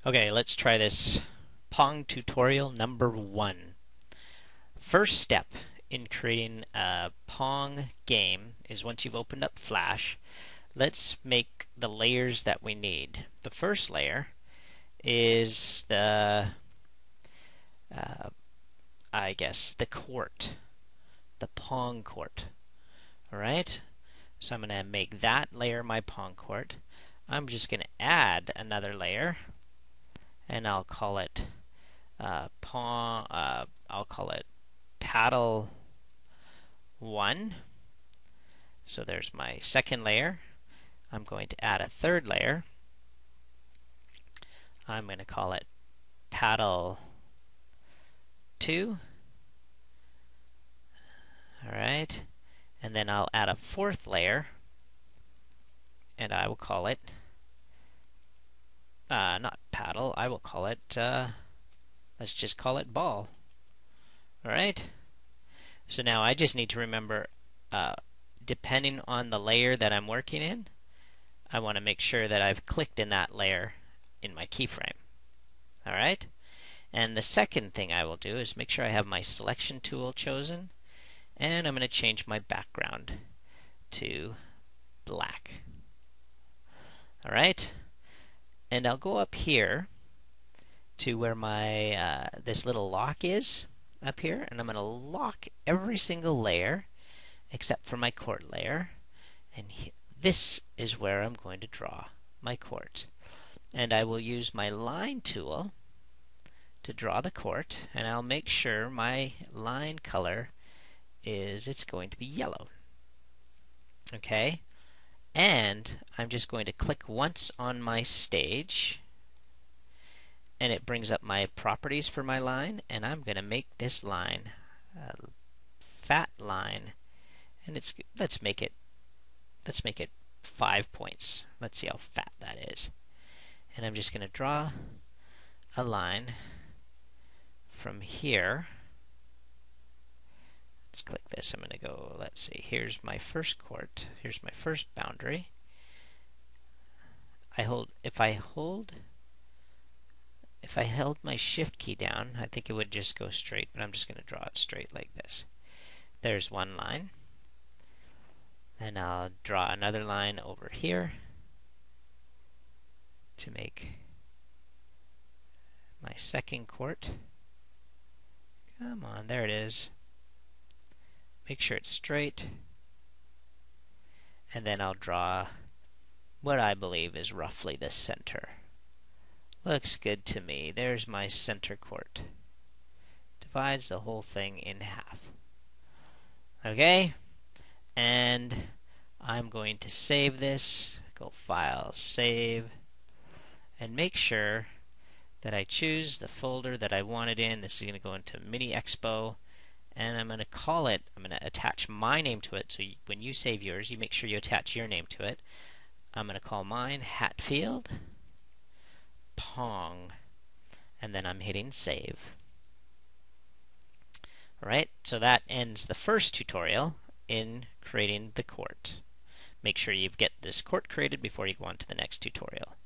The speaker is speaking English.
Okay, let's try this Pong tutorial number 1. First step in creating a Pong game is once you've opened up Flash, let's make the layers that we need. The first layer is uh, the court, the Pong court. Alright, so I'm going to make that layer my Pong court. I'm just going to add another layer, and I'll call it Pong. I'll call it paddle 1. So there's my second layer. I'm going to add a third layer. I'm going to call it paddle 2. Alright, and then I'll add a fourth layer, and I will call it not paddle, I will call it let's just call it ball. Alright, so now I just need to remember depending on the layer that I'm working in, I want to make sure that I've clicked in that layer in my keyframe. Alright, and the second thing I will do is make sure I have my selection tool chosen, and I'm going to change my background to black. Alright, and I'll go up here to where my this little lock is up here, and I'm going to lock every single layer except for my court layer, and this is where I'm going to draw my court. And I will use my line tool to draw the court, and I'll make sure my line color is it's going to be yellow. Okay, and I'm just going to click once on my stage, and it brings up my properties for my line, and I'm going to make this line a fat line, and let's make it 5 points. Let's see how fat that is. And I'm just going to draw a line from here. Let's click this. I'm going to go, let's see, here's my first court. Here's my first boundary. If I held my shift key down, I think it would just go straight, but I'm just going to draw it straight like this. There's one line. And I'll draw another line over here to make my second court. Come on, there it is. Make sure it's straight. And then I'll draw what I believe is roughly the center. Looks good to me. There's my center court. Divides the whole thing in half. Okay? And I'm going to save this. Go File, Save, and make sure that I choose the folder that I want it in. This is going to go into Mini Expo, and I'm going to call it, I'm going to attach my name to it, so when you save yours, you make sure you attach your name to it. I'm going to call mine Hatfield Pong, and then I'm hitting Save. Alright, so that ends the first tutorial in creating the court. Make sure you get this court created before you go on to the next tutorial.